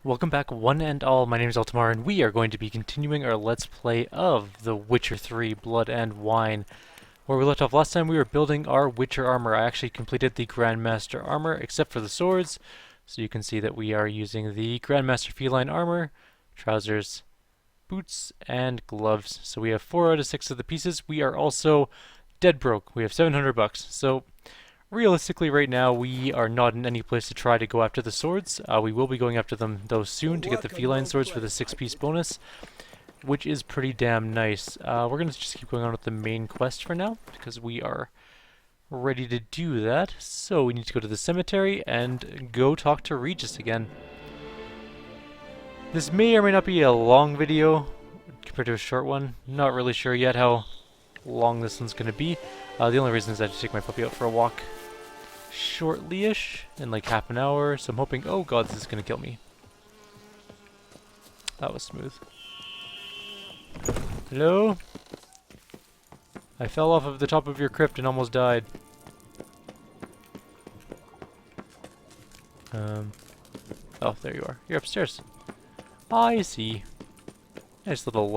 Welcome back one and all, my name is Eltimar and we are going to be continuing our Let's Play of The Witcher 3 Blood and Wine. Where we left off last time we were building our Witcher armor. I actually completed the Grandmaster armor except for the swords, so you can see that we are using the Grandmaster feline armor, trousers, boots, and gloves. So we have 4 out of 6 of the pieces. We are also dead broke. We have 700 bucks. So realistically, right now, we are not in any place to try to go after the swords. We will be going after them, though, soon to get the feline swords for the 6-piece bonus, which is pretty damn nice. We're going to just keep going on with the main quest for now, because we are ready to do that. So we need to go to the cemetery and go talk to Regis again. This may or may not be a long video compared to a short one. Not really sure yet how long this one's going to be. The only reason is I have to take my puppy out for a walk shortly-ish, in like half an hour, so I'm hoping... Oh god, this is going to kill me. That was smooth. Hello? I fell off of the top of your crypt and almost died. Oh, there you are. You're upstairs. I see. Nice little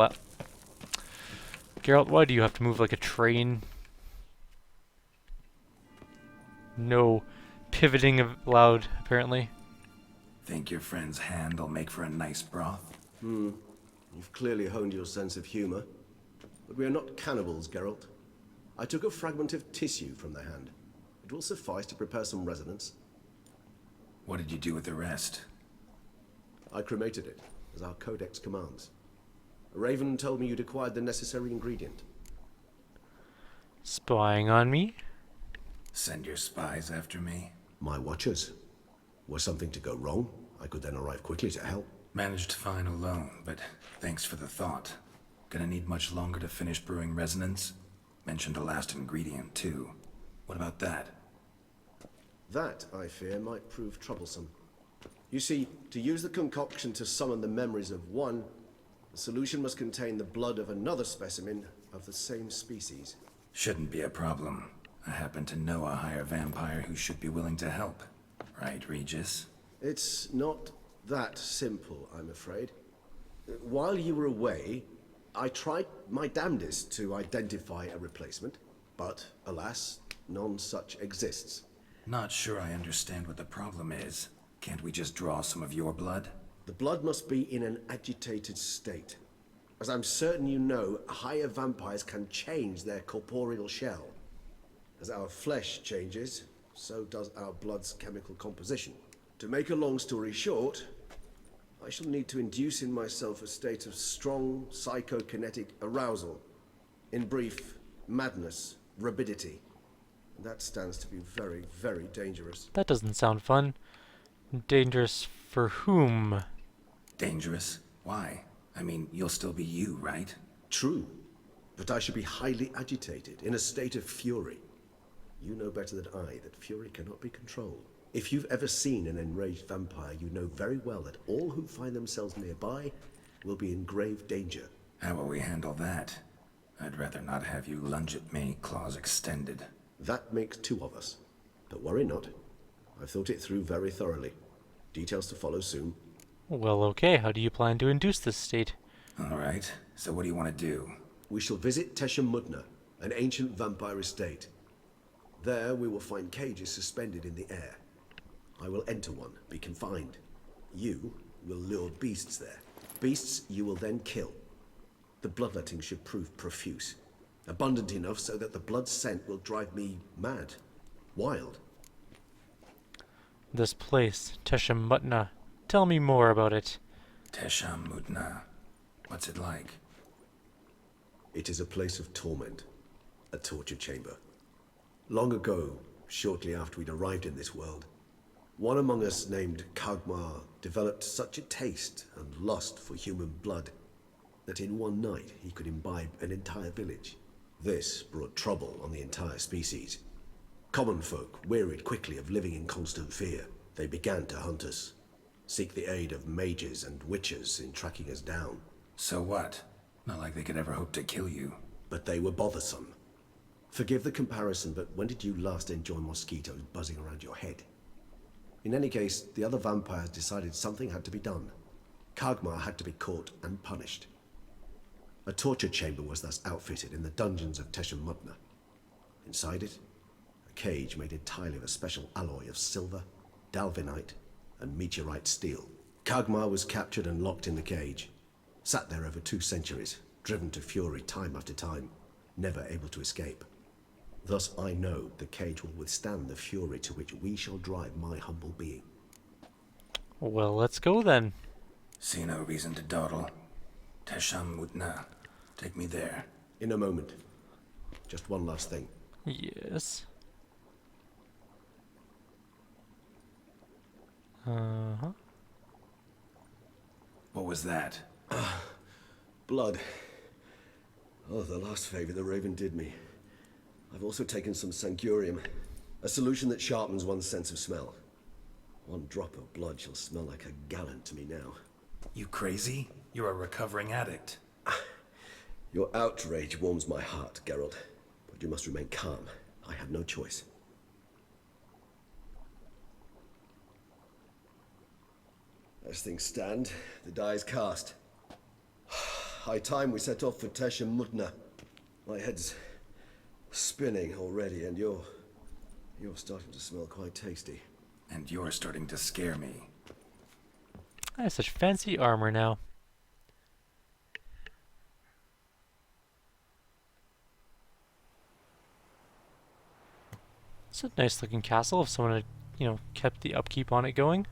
Geralt, why do you have to move like a train? No pivoting allowed, apparently. Think your friend's hand will make for a nice broth? You've clearly honed your sense of humor. But we are not cannibals, Geralt. I took a fragment of tissue from the hand. It will suffice to prepare some resonance. What did you do with the rest? I cremated it, as our codex commands. Raven told me you'd acquired the necessary ingredient. Spying on me? Send your spies after me? My watchers. Were something to go wrong, I could then arrive quickly to help. Managed fine alone, but thanks for the thought. Gonna need much longer to finish brewing resonance? Mentioned a last ingredient, too. What about that? That, I fear, might prove troublesome. You see, to use the concoction to summon the memories of one, the solution must contain the blood of another specimen of the same species. Shouldn't be a problem. I happen to know a higher vampire who should be willing to help. Right, Regis? It's not that simple, I'm afraid. While you were away, I tried my damnedest to identify a replacement, but alas, none such exists. Not sure I understand what the problem is. Can't we just draw some of your blood? The blood must be in an agitated state. As I'm certain you know, higher vampires can change their corporeal shell. As our flesh changes, so does our blood's chemical composition. To make a long story short, I shall need to induce in myself a state of strong psychokinetic arousal. In brief, madness, rabidity. And that stands to be very, very dangerous. That doesn't sound fun. Dangerous for whom? Dangerous? Why? I mean, you'll still be you, right? True, but I should be highly agitated, in a state of fury. You know better than I that fury cannot be controlled. If you've ever seen an enraged vampire, you know very well that all who find themselves nearby will be in grave danger. How will we handle that? I'd rather not have you lunge at me, claws extended. That makes 2 of us. But worry not. I've thought it through very thoroughly. Details to follow soon. Well, okay, how do you plan to induce this state? Alright, so what do you want to do? We shall visit Mudna, an ancient vampire estate. There we will find cages suspended in the air. I will enter one, be confined. You will lure beasts there. Beasts you will then kill. The bloodletting should prove profuse. Abundant enough so that the blood scent will drive me mad. Wild. This place, Mutna. Tell me more about it. Mudna. What's it like? It is a place of torment. A torture chamber. Long ago, shortly after we'd arrived in this world, one among us named Kagmar developed such a taste and lust for human blood that in one night he could imbibe an entire village. This brought trouble on the entire species. Common folk wearied quickly of living in constant fear. They began to hunt us, seek the aid of mages and witches in tracking us down. So what? Not like they could ever hope to kill you. But they were bothersome. Forgive the comparison, but when did you last enjoy mosquitoes buzzing around your head? In any case, the other vampires decided something had to be done. Kagmar had to be caught and punished. A torture chamber was thus outfitted in the dungeons of Teshamutna. Inside it, a cage made entirely of a special alloy of silver, dalvinite, and meteorite steel. Kagmar was captured and locked in the cage. Sat there over 2 centuries, driven to fury time after time, never able to escape. Thus I know the cage will withstand the fury to which we shall drive my humble being. Well, let's go then. See no reason to dawdle. Teshamutna. Take me there. In a moment. Just one last thing. Yes. Uh-huh. What was that? Blood. Oh, the last favor the Raven did me. I've also taken some Sangurium, a solution that sharpens one's sense of smell. 1 drop of blood shall smell like a gallon to me now. You crazy? You're a recovering addict. Your outrage warms my heart, Geralt. But you must remain calm. I had no choice. As things stand, the die is cast. High time we set off for Teshamutna. My head's spinning already, and you're starting to smell quite tasty. And you're starting to scare me. I have such fancy armor now. It's a nice looking castle if someone had, kept the upkeep on it going.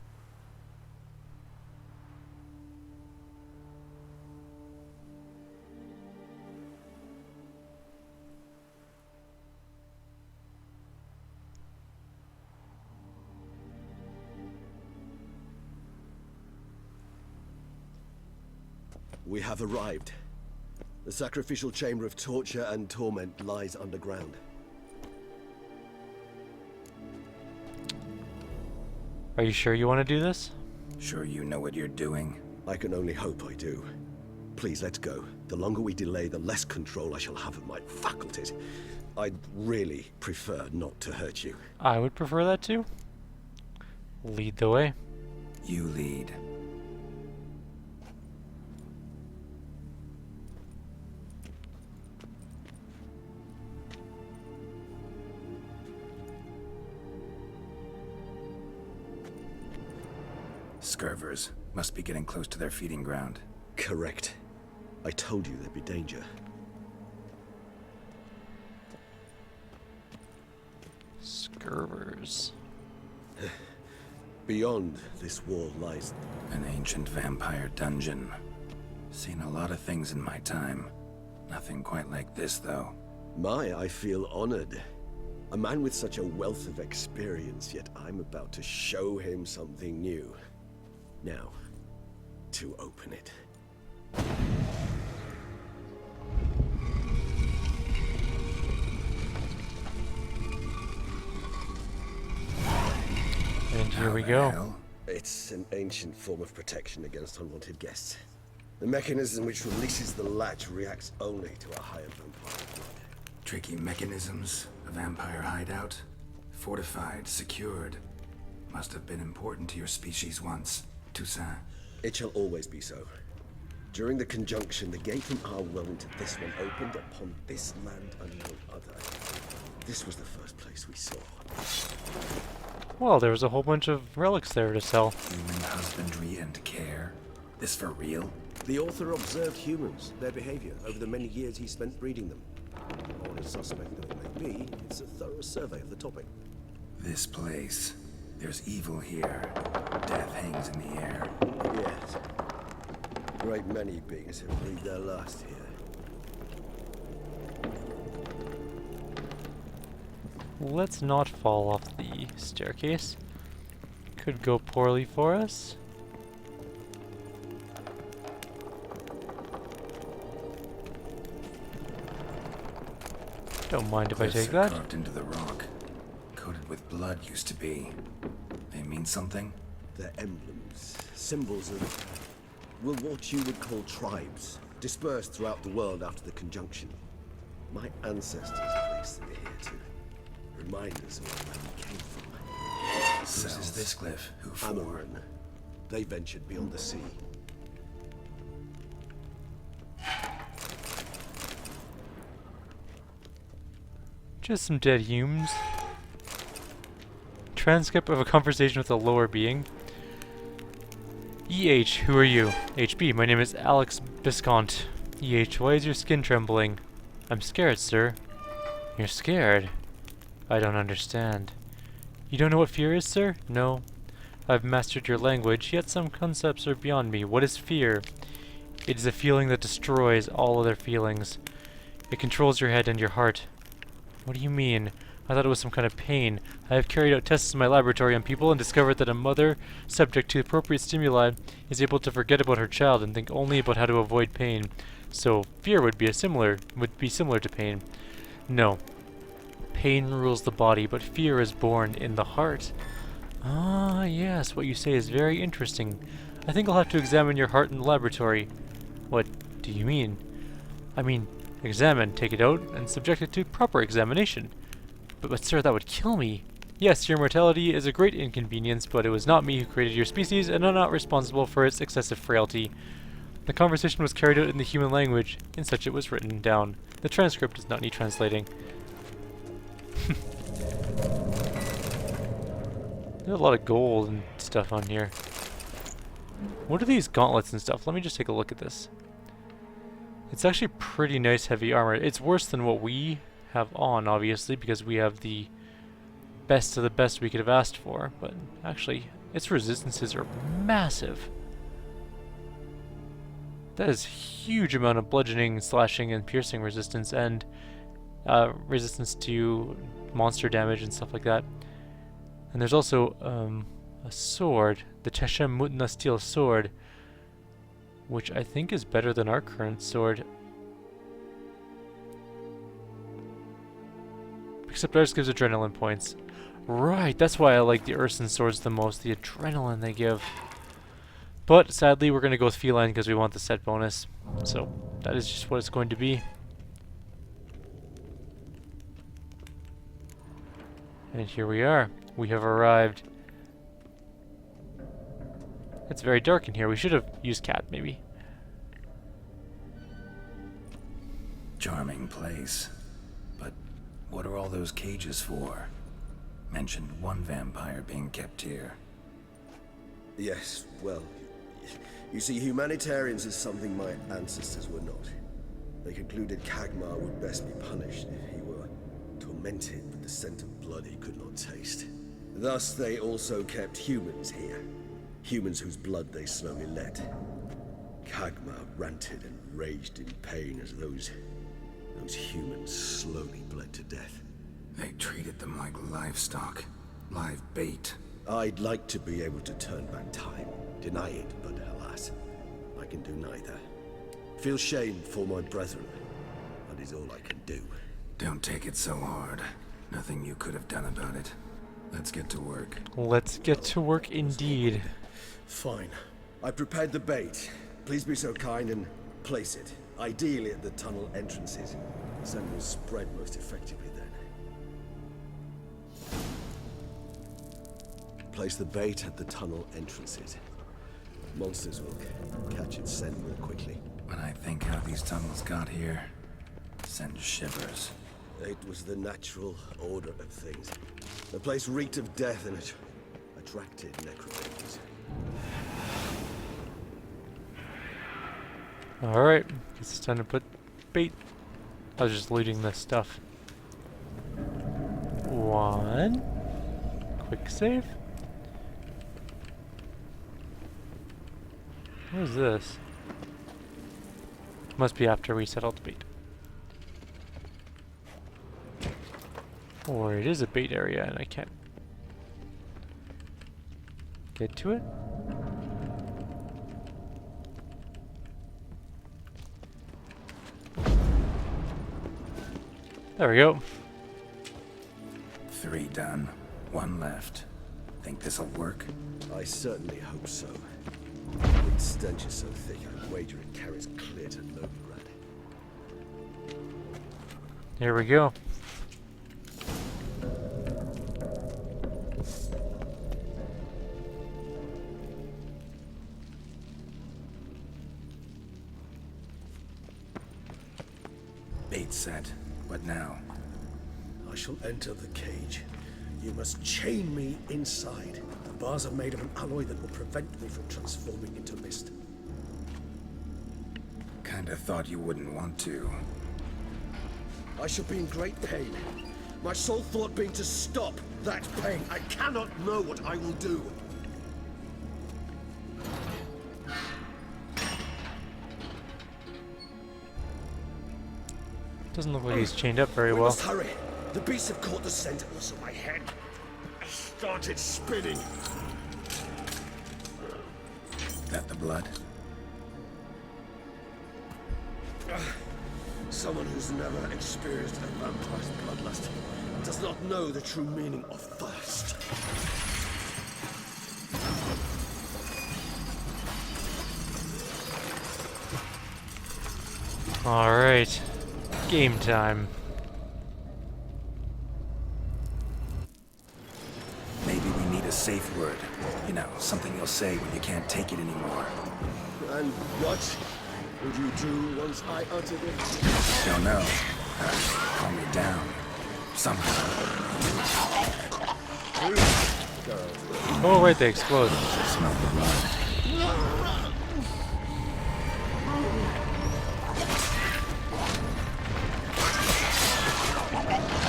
We have arrived. The sacrificial chamber of torture and torment lies underground. Are you sure you want to do this? Sure you know what you're doing? I can only hope I do. Please, let's go. The longer we delay, the less control I shall have of my faculties. I'd really prefer not to hurt you. I would prefer that too. Lead the way. You lead. Scurvers must be getting close to their feeding ground. Correct. I told you there'd be danger. Scurvers. Beyond this wall lies... An ancient vampire dungeon. Seen a lot of things in my time. Nothing quite like this, though. I feel honored. A man with such a wealth of experience, yet I'm about to show him something new. Now, to open it. And here we How the go. hell? It's an ancient form of protection against unwanted guests. The mechanism which releases the latch reacts only to a higher vampire blood. Tricky mechanisms, a vampire hideout. Fortified, secured. Must have been important to your species once, Toussaint. It shall always be so. During the conjunction, the gate from our world into this one opened upon this land and no other. This was the first place we saw. Well, there was a whole bunch of relics there to sell. Human husbandry and care. This for real? The author observed humans, their behavior, over the many years he spent breeding them. Honest suspect though it may be, it's a thorough survey of the topic. This place. There's evil here. Death hangs in the air. Yes. A great many beings have breathed their last here. Let's not fall off the staircase. Could go poorly for us. Don't mind if I Cliffs take are that. carved into the rock. Coated with blood used to be. They mean something? They're emblems, symbols of, well, what you would call tribes, dispersed throughout the world after the conjunction. My ancestors placed them here to remind us of where we came from. Whose is this glyph? Who for? Amaran. They ventured beyond the sea. Just some dead humans. Transcript of a conversation with a lower being. EH, who are you? HB, my name is Alex Viscount. EH, why is your skin trembling? I'm scared, sir. You're scared? I don't understand. You don't know what fear is, sir? No. I've mastered your language, yet some concepts are beyond me. What is fear? It is a feeling that destroys all other feelings. It controls your head and your heart. What do you mean? I thought it was some kind of pain. I have carried out tests in my laboratory on people and discovered that a mother, subject to appropriate stimuli, is able to forget about her child and think only about how to avoid pain. So, fear would be similar to pain. No. Pain rules the body, but fear is born in the heart. Ah, yes, what you say is very interesting. I think I'll have to examine your heart in the laboratory. What do you mean? I mean, examine, take it out, and subject it to proper examination. But sir, that would kill me. Yes, your mortality is a great inconvenience, but it was not me who created your species, and I'm not responsible for its excessive frailty. The conversation was carried out in the human language, in such it was written down. The transcript does not need translating. There's a lot of gold and stuff on here. What are these gauntlets and stuff? Let me just take a look at this. It's actually pretty nice heavy armor. It's worse than what we have on, obviously, because we have the best of the best we could have asked for. But actually, its resistances are massive. That is a huge amount of bludgeoning, slashing, and piercing resistance, and resistance to monster damage and stuff like that. And there's also a sword, the Teshem Mutna steel sword, which I think is better than our current sword. Except ours gives adrenaline points. Right, that's why I like the Urson swords the most, the adrenaline they give. But sadly, we're going to go with feline because we want the set bonus. So that is just what it's going to be. And here we are. We have arrived. It's very dark in here. We should have used cat, maybe. Charming place. But what are all those cages for? Mentioned one vampire being kept here. Yes, well, you see, humanitarians is something my ancestors were not. They concluded Kagmar would best be punished if he were tormented with the scent of blood he could not taste. Thus, they also kept humans here. Humans whose blood they slowly let. Kagmar ranted and raged in pain as those humans slowly bled to death. They treated them like livestock. Live bait. I'd like to be able to turn back time. Deny it, but alas, I can do neither. Feel shame for my brethren. That is all I can do. Don't take it so hard. Nothing you could have done about it. Let's get to work. Let's get to work indeed. Fine. I prepared the bait. Please be so kind and place it. Ideally at the tunnel entrances. Scent will spread most effectively then. Place the bait at the tunnel entrances. Monsters will catch its scent more quickly. When I think how these tunnels got here, sends shivers. It was the natural order of things. The place reeked of death and it attracted necrophilies. Alright, guess it's time to put bait. I was just looting this stuff. One. Quick save. What is this? Must be after we settle the bait. Or it is a bait area and I can't get to it? There we go. 3 done. 1 left. Think this'll work? I certainly hope so. Its stench is so thick, I'd wager it carries clear to Novigrad. Here we go. Date set. What now? I shall enter the cage. You must chain me inside. The bars are made of an alloy that will prevent me from transforming into mist. Kinda thought you wouldn't want to. I shall be in great pain. My sole thought being to stop that pain. I cannot know what I will do. Doesn't look like he's chained up very We well. must hurry. The beasts have caught the scent also my head. I started spinning. That the blood? Someone who's never experienced a vampire's bloodlust does not know the true meaning of thirst. Alright. Game time. Maybe we need a safe word. You know, something you'll say when you can't take it anymore. And what would you do once I uttered it? Don't know. Calm me down. Somehow. Oh, right, they explode. Smell the blood.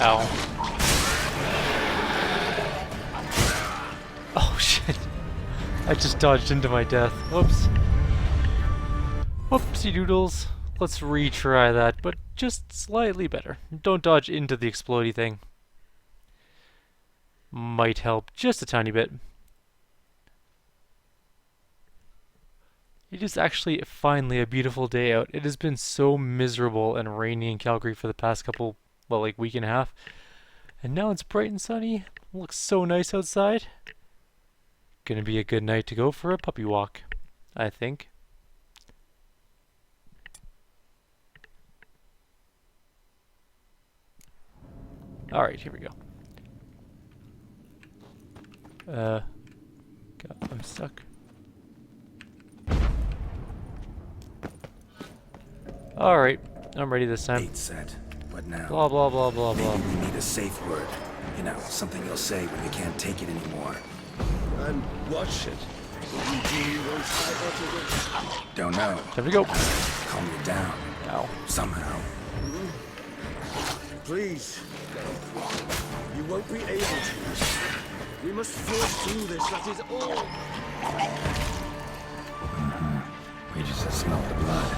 Ow. Oh, shit. I just dodged into my death. Whoops. Whoopsie doodles. Let's retry that, but just slightly better. Don't dodge into the explodey thing. Might help just a tiny bit. It is actually finally a beautiful day out. It has been so miserable and rainy in Calgary for the past couple, well, like week and a half. And now it's bright and sunny. Looks so nice outside. Gonna be a good night to go for a puppy walk, I think. Alright, here we go. God, I'm stuck. Alright, I'm ready this time. Date set. What now? Blah blah blah blah blah. Maybe we need a safe word. You know, something you'll say when you can't take it anymore. And watch it. What you do once I uttered it? Don't know. Time to go. Calm me down. Ow. Somehow. Please. You won't be able to. We must force through this, that is all. We just smell the blood.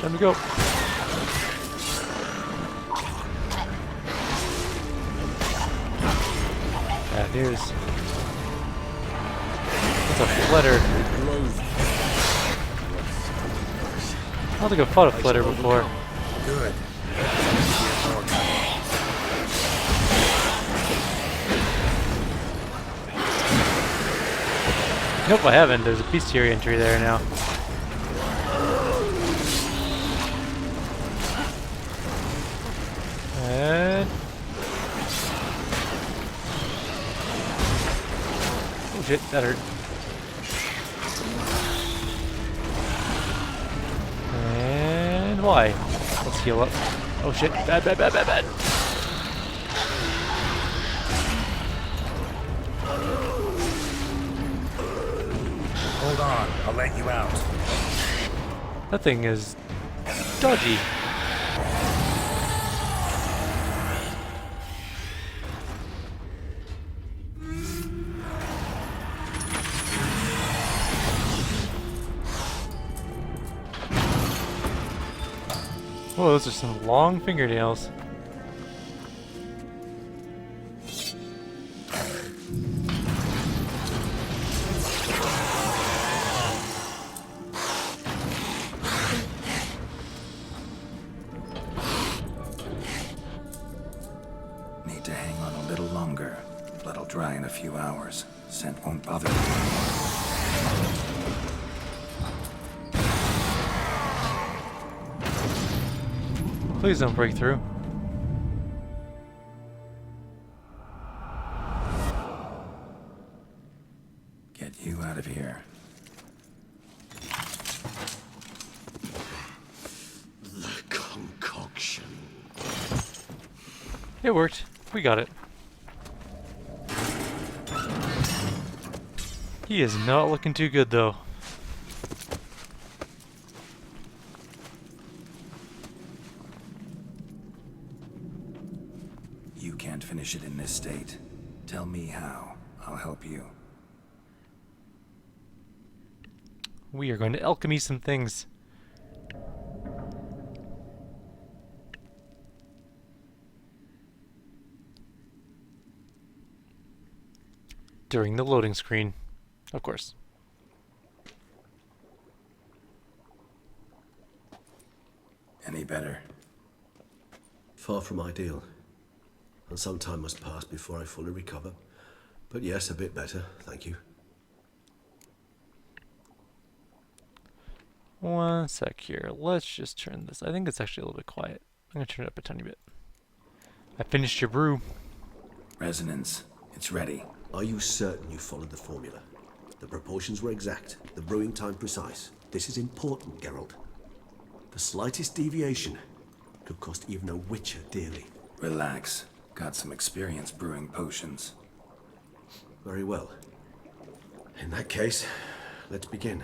Time to go. Bad news. It's a flutter. I don't think I've fought a flutter before. Good. Nope, I haven't. There's a bestiary entry there now. And... oh shit, that hurt. And why? Let's heal up. Oh shit, bad, bad, bad, bad, bad. Hold on, I'll let you out. That thing is dodgy. Whoa, those are some long fingernails. Need to hang on a little longer. Blood'll dry in a few hours. Scent won't bother me. Please don't break through. Get you out of here. The concoction. It worked. We got it. He is not looking too good, though. You can't finish it in this state. Tell me how. I'll help you. We are going to alchemy some things. During the loading screen, of course. Any better? Far from ideal. And some time must pass before I fully recover. But yes, a bit better, thank you. One sec here. Let's just turn this. I think it's actually a little bit quiet. I'm going to turn it up a tiny bit. I finished your brew. Resonance. It's ready. Are you certain you followed the formula? The proportions were exact, the brewing time precise. This is important, Geralt. The slightest deviation could cost even a witcher dearly. Relax. Got some experience brewing potions. Very well. In that case, let's begin.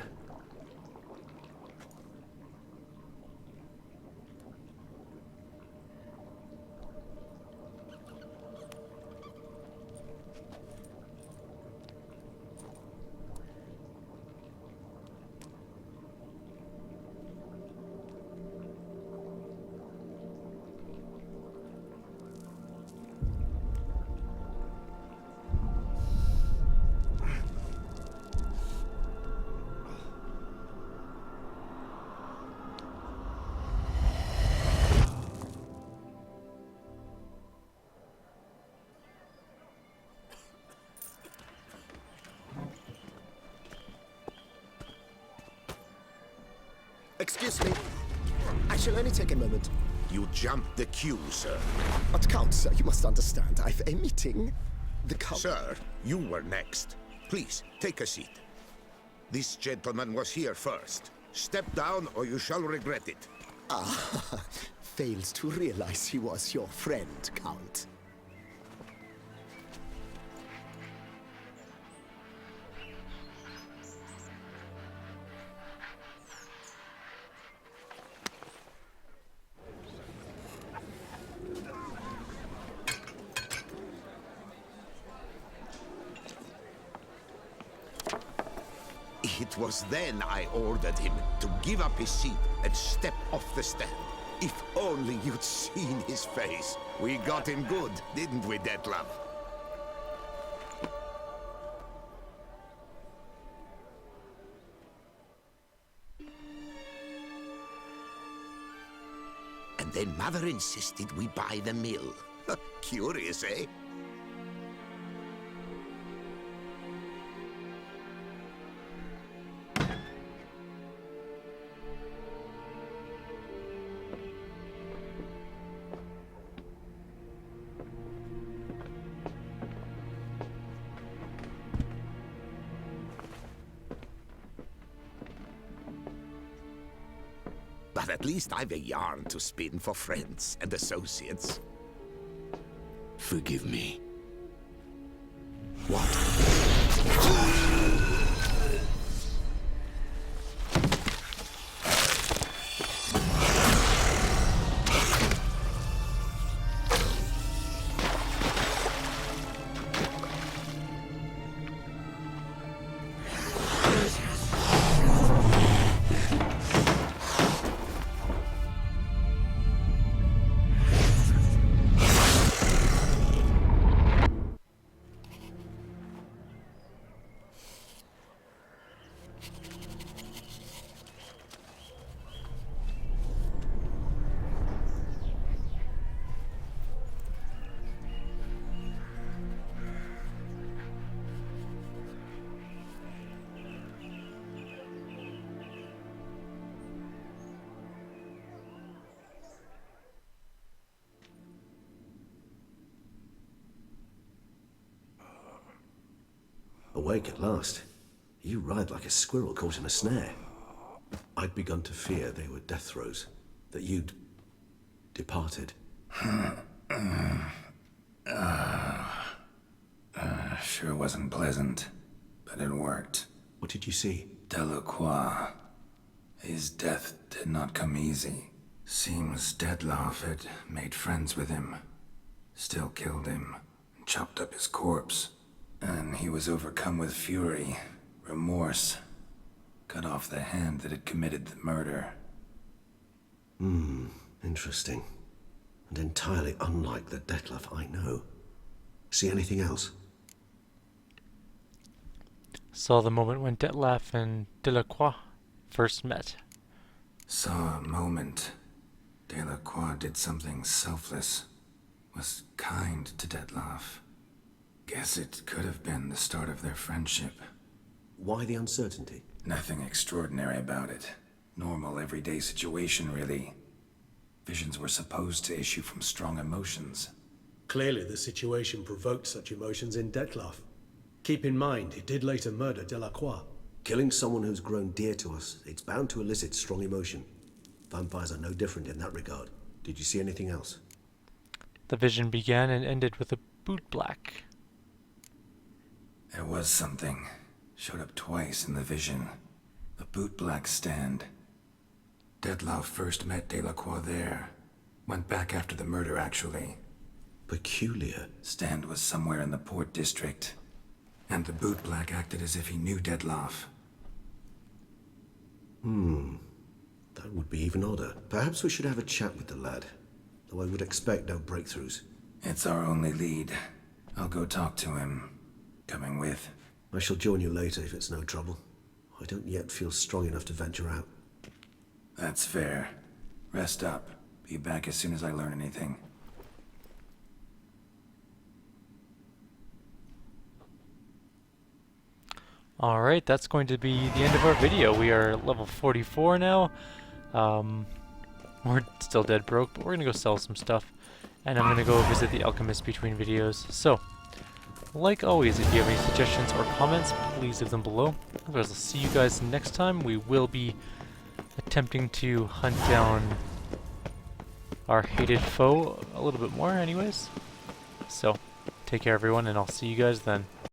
Excuse me. I shall only take a moment. You jumped the queue, sir. But Count, sir, you must understand. I've a meeting. The Count... Sir, you were next. Please, take a seat. This gentleman was here first. Step down or you shall regret it. Ah, fails to realize he was your friend, Count. It was then I ordered him to give up his seat and step off the stand. If only you'd seen his face. We got him good, didn't we, Detlef? And then Mother insisted we buy the mill. Curious, eh? But at least I've a yarn to spin for friends and associates. Forgive me. What? Awake at last. You ride like a squirrel caught in a snare. I'd begun to fear they were death throes, that you'd departed. Sure wasn't pleasant, but it worked. What did you see? Delacroix. His death did not come easy. Seems Dettlaff had made friends with him, still killed him, and chopped up his corpse. And he was overcome with fury, remorse, cut off the hand that had committed the murder. Interesting. And entirely unlike the Dettlaff I know. See anything else? Saw the moment when Dettlaff and Delacroix first met. Saw a moment. Delacroix did something selfless. Was kind to Dettlaff. Guess it could have been the start of their friendship. Why the uncertainty? Nothing extraordinary about it. Normal, everyday situation, really. Visions were supposed to issue from strong emotions. Clearly the situation provoked such emotions in Dettlaff. Keep in mind, he did later murder Delacroix. Killing someone who's grown dear to us, it's bound to elicit strong emotion. Vampires are no different in that regard. Did you see anything else? The vision began and ended with a bootblack. There was something. Showed up twice in the vision. The bootblack stand. Dettlaff first met Delacroix there. Went back after the murder, actually. Peculiar. Stand was somewhere in the Port District. And the bootblack acted as if he knew Dettlaff. That would be even odder. Perhaps we should have a chat with the lad. Though I would expect no breakthroughs. It's our only lead. I'll go talk to him. Coming with? I shall join you later if it's no trouble. I don't yet feel strong enough to venture out. That's fair. Rest up. Be back as soon as I learn anything. Alright, that's going to be the end of our video. We are level 44 now. We're still dead broke, but we're gonna go sell some stuff. And I'm gonna go visit the alchemist between videos. So, like always, if you have any suggestions or comments, please leave them below. Otherwise, I'll see you guys next time. We will be attempting to hunt down our hated foe a little bit more anyways. So, take care everyone, and I'll see you guys then.